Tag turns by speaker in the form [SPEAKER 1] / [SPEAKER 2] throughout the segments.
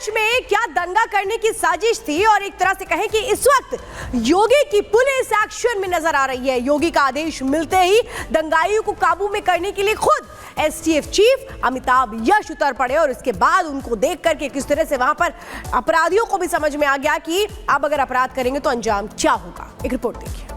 [SPEAKER 1] बहराइच में क्या दंगा करने की साजिश थी और एक तरह से कहें कि इस वक्त योगी की पुलिस एक्शन में नजर आ रही है। योगी का आदेश मिलते ही दंगाइयों को काबू में करने के लिए खुद एसटीएफ चीफ अमिताभ यश उतर पड़े और इसके बाद उनको देख करके किस तरह से वहां पर अपराधियों को भी समझ में आ गया कि अब अगर अपराध करेंगे तो अंजाम क्या होगा। एक रिपोर्ट देखिए।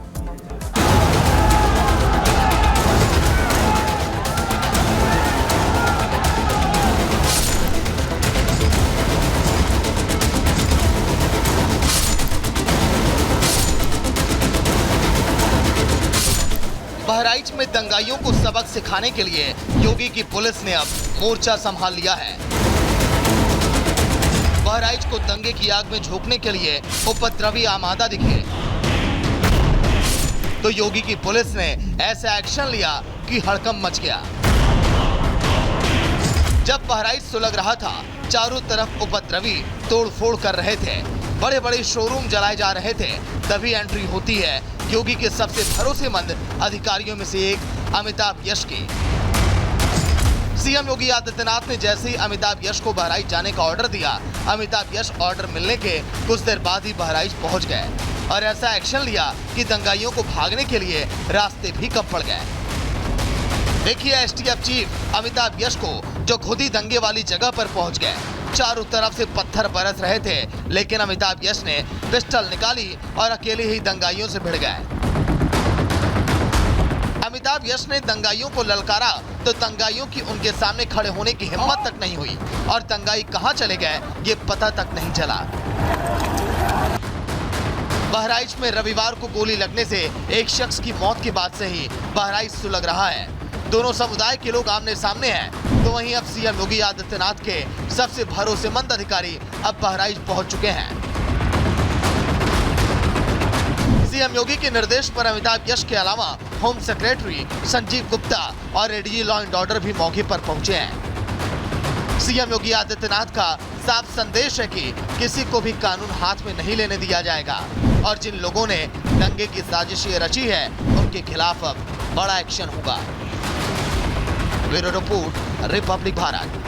[SPEAKER 2] बहराइच में दंगाइयों को सबक सिखाने के लिए योगी की पुलिस ने अब मोर्चा संभाल लिया है। बहराइच को दंगे की आग में झोंकने के लिए उपद्रवी आमादा दिखे तो योगी की पुलिस ने ऐसा एक्शन लिया कि हड़कंप मच गया। जब बहराइच सुलग रहा था, चारों तरफ उपद्रवी तोड़फोड़ कर रहे थे, बड़े बड़े शोरूम जलाए जा रहे थे, तभी एंट्री होती है योगी के सबसे भरोसेमंद अधिकारियों में से एक अमिताभ यश की। सीएम योगी आदित्यनाथ ने जैसे ही अमिताभ यश को बहराइच जाने का ऑर्डर दिया, अमिताभ यश ऑर्डर मिलने के कुछ देर बाद ही बहराइच पहुंच गए और ऐसा एक्शन लिया कि दंगाइयों को भागने के लिए रास्ते भी कम पड़ गए। देखिए एसटीएफ चीफ अमिताभ यश को जो खुद ही दंगे वाली जगह पर पहुंच गए। चारों तरफ से पत्थर बरस रहे थे, लेकिन अमिताभ यश ने पिस्टल निकाली और अकेले ही दंगाइयों से भिड़ गए। अमिताभ यश ने दंगाइयों को ललकारा तो दंगाइयों की उनके सामने खड़े होने की हिम्मत तक नहीं हुई और दंगाई कहां चले गए ये पता तक नहीं चला। बहराइच में रविवार को गोली लगने से एक शख्स की मौत के बाद से ही बहराइच सुलग रहा है। दोनों समुदाय के लोग आमने सामने हैं, तो वहीं अब सीएम योगी आदित्यनाथ के सबसे भरोसेमंद अधिकारी अब बहराइच पहुंच चुके हैं। सीएम योगी के निर्देश पर अमिताभ यश के अलावा होम सेक्रेटरी संजीव गुप्ता और एडीजी लॉ एंड ऑर्डर भी मौके पर पहुंचे हैं। सीएम योगी आदित्यनाथ का साफ संदेश है कि किसी को भी कानून हाथ में नहीं लेने दिया जाएगा और जिन लोगों ने दंगे की साजिश रची है उनके खिलाफ अब बड़ा एक्शन होगा। Bureau report, Republic Bharat.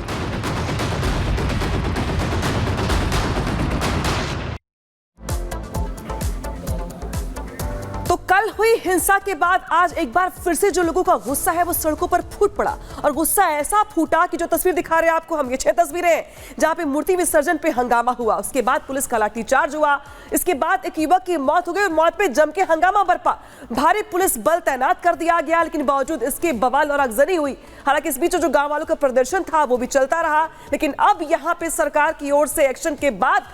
[SPEAKER 1] तो कल हुई हिंसा के बाद आज एक बार फिर से जो लोगों का गुस्सा है वो सड़कों पर फूट पड़ा और गुस्सा ऐसा फूटा कि जो तस्वीर दिखा रहे हैं आपको हम, ये 6 तस्वीरें हैं जहां पे मूर्ति विसर्जन पे हंगामा हुआ। उसके बाद पुलिस का लाठीचार्ज हुआ। इसके बाद एक युवक की मौत हो गई। मौत पे जम के हंगामा बरपा। भारी पुलिस बल तैनात कर दिया गया, लेकिन बावजूद इसके बवाल और आगजनी हुई। हालांकि इस बीच जो गांव वालों का प्रदर्शन था वो भी चलता रहा, लेकिन अब यहां पे सरकार की ओर से एक्शन के बाद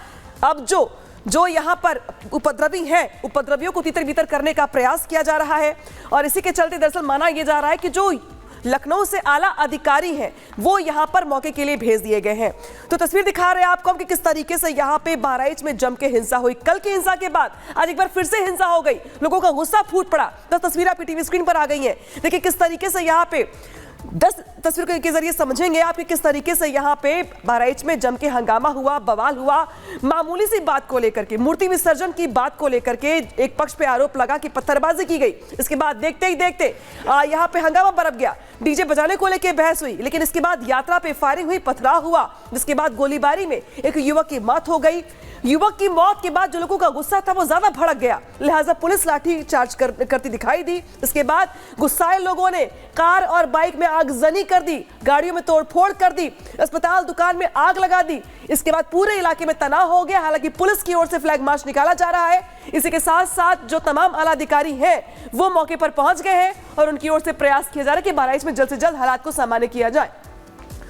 [SPEAKER 1] अब जो यहाँ पर उपद्रवी हैं, उपद्रवियों को तितर बितर करने का प्रयास किया जा रहा है और इसी के चलते दरअसल माना यह जा रहा है कि जो लखनऊ से आला अधिकारी हैं वो यहाँ पर मौके के लिए भेज दिए गए हैं। तो तस्वीर दिखा रहे हैं आपको हम कि किस तरीके से यहाँ पे बहराइच में जम के हिंसा हुई। कल की हिंसा के बाद आज एक बार फिर से हिंसा हो गई, लोगों का गुस्सा फूट पड़ा। तो तस्वीर आपकी टीवी स्क्रीन पर आ गई है। देखिए किस तरीके से यहाँ पे 10 तस्वीर के जरिए समझेंगे आप कि किस तरीके से यहाँ पे बहराइच में जम के हंगामा हुआ, बवाल हुआ। मामूली सी बात को लेकर के, मूर्ति विसर्जन की बात को लेकर के एक पक्ष पे आरोप लगा कि पत्थरबाजी की गई। इसके बाद देखते ही देखते यहाँ पे हंगामा बरप गया। डीजे बजाने को लेकर बहस हुई, लेकिन इसके बाद यात्रा पे फायरिंग हुई, पथराव हुआ, जिसके बाद गोलीबारी में एक युवक की मौत हो गई। युवक की मौत के बाद जो लोगों का गुस्सा था वो ज्यादा भड़क गया, लिहाजा पुलिस लाठी चार्ज करती दिखाई दी। इसके बाद गुस्साए लोगों ने कार और बाइक में आगजनी कर दी, गाड़ियों में तोड़फोड़ कर दी, अस्पताल दुकान में आग लगा दी। इसके बाद पूरे इलाके में तनाव हो गया। हालांकि पुलिस की ओर से फ्लैग मार्च निकाला जा रहा है। इसी के साथ साथ जो तमाम आला अधिकारी हैं वो मौके पर पहुंच गए हैं और उनकी ओर से प्रयास किया जा रहा है कि बहराइच में जल्द से जल्द हालात को सामान्य किया जाए।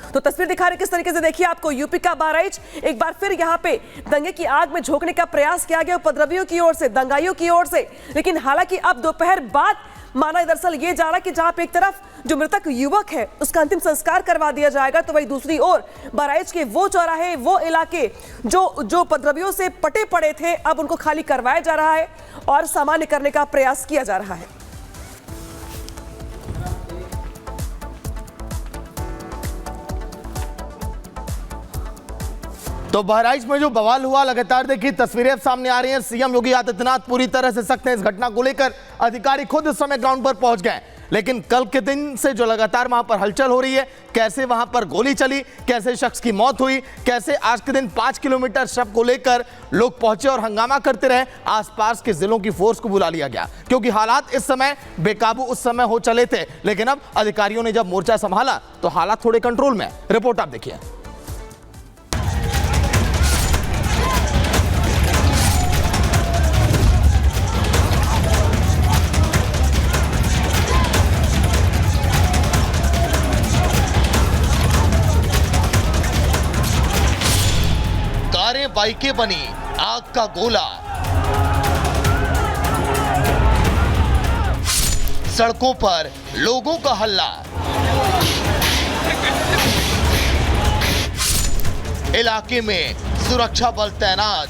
[SPEAKER 1] तो तस्वीर दिखा रहे किस तरीके से, देखिए आपको यूपी का बहराइच। एक बार फिर यहाँ पे दंगे की आग में झोंकने का प्रयास किया गया उपद्रवियों की ओर से, दंगाइयों की ओर से। लेकिन हालांकि अब दोपहर बाद माना दरअसल ये जा रहा है कि जहां पे एक तरफ जो मृतक युवक है उसका अंतिम संस्कार करवा दिया जाएगा, तो वही दूसरी ओर बहराइच के वो चौराहे, वो इलाके जो उपद्रवियों से पटे पड़े थे, अब उनको खाली करवाया जा रहा है और सामान्य करने का प्रयास किया जा रहा है।
[SPEAKER 2] तो बहराइच में जो बवाल हुआ, लगातार देखिए तस्वीरें सामने आ रही हैं। सीएम योगी आदित्यनाथ पूरी तरह से सख्त हैं इस घटना को लेकर। अधिकारी खुद इस समय ग्राउंड पर पहुंच गए, लेकिन कल के दिन से जो लगातार वहां पर हलचल हो रही है, कैसे वहां पर गोली चली, कैसे शख्स की मौत हुई, कैसे आज के दिन 5 किलोमीटर शव को लेकर लोग पहुंचे और हंगामा करते रहे, आसपास के जिलों की फोर्स को बुला लिया गया क्योंकि हालात इस समय बेकाबू उस समय हो चले थे। लेकिन अब अधिकारियों ने जब मोर्चा संभाला तो हालात थोड़े कंट्रोल में। रिपोर्ट आप देखिए।
[SPEAKER 3] बाइकें बनी आग का गोला, सड़कों पर लोगों का हल्ला, इलाके में सुरक्षा बल तैनात,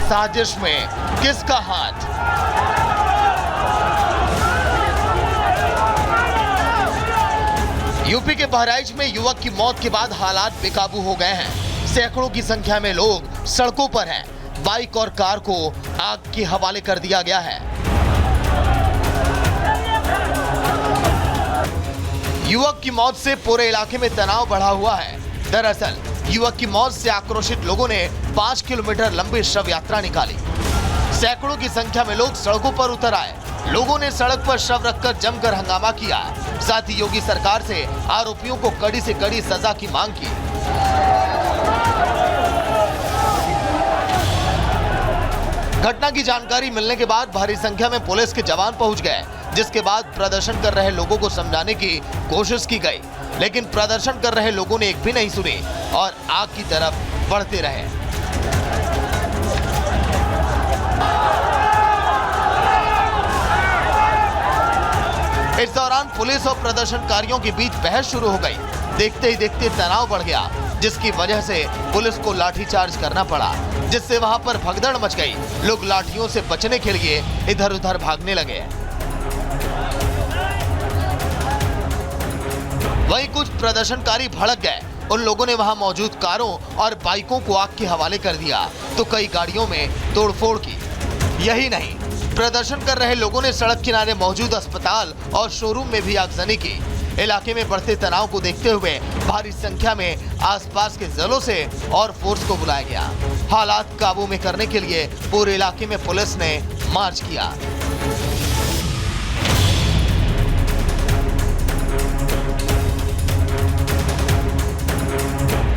[SPEAKER 3] साजिश में किसका हाथ? यूपी के बहराइच में युवक की मौत के बाद हालात बेकाबू हो गए हैं। सैकड़ों की संख्या में लोग सड़कों पर हैं। बाइक और कार को आग के हवाले कर दिया गया है। युवक की मौत से पूरे इलाके में तनाव बढ़ा हुआ है। दरअसल युवक की मौत से आक्रोशित लोगों ने 5 किलोमीटर लंबी शव यात्रा निकाली। सैकड़ों की संख्या में लोग सड़कों पर उतर आए। लोगों ने सड़क पर शव रखकर जमकर हंगामा किया। साथ ही योगी सरकार से आरोपियों को कड़ी से कड़ी सजा की मांग की। घटना की जानकारी मिलने के बाद भारी संख्या में पुलिस के जवान पहुंच गए, जिसके बाद प्रदर्शन कर रहे लोगों को समझाने की कोशिश की गई, लेकिन प्रदर्शन कर रहे लोगों ने एक भी नहीं सुनी और आग की तरफ बढ़ते रहे। इस दौरान पुलिस और प्रदर्शनकारियों के बीच बहस शुरू हो गई। देखते ही देखते तनाव बढ़ गया, जिसकी वजह से पुलिस को लाठीचार्ज करना पड़ा, जिससे वहां पर भगदड़ मच गई। लोग लाठियों से बचने के लिए इधर उधर भागने लगे। वहीं कुछ प्रदर्शनकारी भड़क गए। उन लोगों ने वहां मौजूद कारों और बाइकों को आग के हवाले कर दिया, तो कई गाड़ियों में तोड़फोड़ की। यही नहीं, प्रदर्शन कर रहे लोगों ने सड़क किनारे मौजूद अस्पताल और शोरूम में भी आगजनी की। इलाके में बढ़ते तनाव को देखते हुए भारी संख्या में आसपास के जिलों से और फोर्स को बुलाया गया। हालात काबू में करने के लिए पूरे इलाके में पुलिस ने मार्च किया।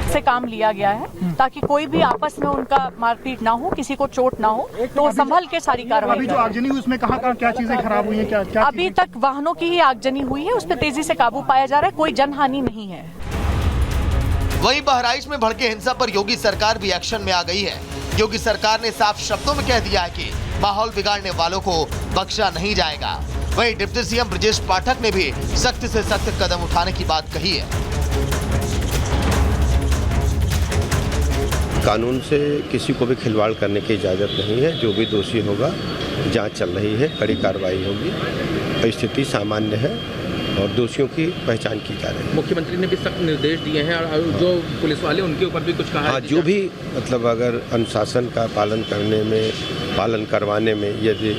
[SPEAKER 4] से काम लिया गया है ताकि कोई भी आपस में उनका मारपीट ना हो, किसी को चोट ना हो, तो संभल के सारी कार्रवाई।
[SPEAKER 5] अभी जो आगजनी हुई उसमें कहाँ क्या चीजें खराब हुई हैं? क्या
[SPEAKER 4] अभी तक वाहनों की ही आगजनी हुई है, उस पर तेजी से काबू पाया जा रहा है, कोई जनहानि नहीं है।
[SPEAKER 3] वहीं बहराइच में भड़के हिंसा पर योगी सरकार भी एक्शन में आ गई है। योगी सरकार ने साफ शब्दों में कह दिया है कि माहौल बिगाड़ने वालों को बख्शा नहीं जाएगा। वहीं डिप्टी सीएम ब्रजेश पाठक ने भी सख्त से सख्त कदम उठाने की बात कही है।
[SPEAKER 6] कानून से किसी को भी खिलवाड़ करने की इजाज़त नहीं है। जो भी दोषी होगा, जांच चल रही है, कड़ी कार्रवाई होगी। स्थिति सामान्य है और दोषियों की पहचान की जा रही है।
[SPEAKER 7] मुख्यमंत्री ने भी सख्त निर्देश दिए हैं और जो पुलिस वाले उनके ऊपर भी कुछ कहा है।
[SPEAKER 6] जो भी मतलब अगर अनुशासन का पालन करवाने में यदि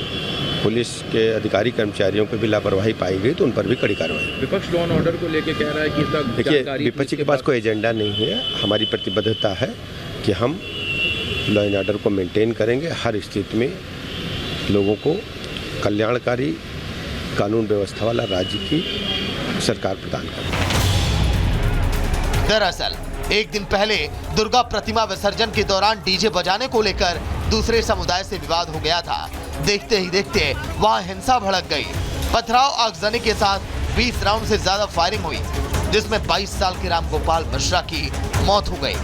[SPEAKER 6] पुलिस के अधिकारी कर्मचारियों को भी लापरवाही पाई गई तो उन पर भी कड़ी कार्रवाई।
[SPEAKER 7] विपक्ष लॉ एंड ऑर्डर को लेकर कह रहा है कि इसका
[SPEAKER 6] देखिए, विपक्ष के पास कोई एजेंडा नहीं है। हमारी प्रतिबद्धता है कि हम लॉ एंड ऑर्डर को मेंटेन करेंगे। हर स्थिति में लोगों को कल्याणकारी कानून व्यवस्था वाला राज्य की सरकार प्रदान करेगी।
[SPEAKER 3] दरअसल एक दिन पहले दुर्गा प्रतिमा विसर्जन के दौरान डीजे बजाने को लेकर दूसरे समुदाय से विवाद हो गया था। देखते ही देखते वहां हिंसा भड़क गई। पथराव आगजनी के साथ 20 राउंड से ज्यादा फायरिंग हुई, जिसमें 22 साल के रामगोपाल मिश्रा की मौत हो गई,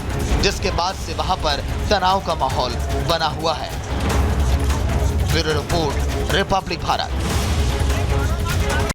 [SPEAKER 3] जिसके बाद से वहां पर तनाव का माहौल बना हुआ है। Bureau report, Republic Bharat.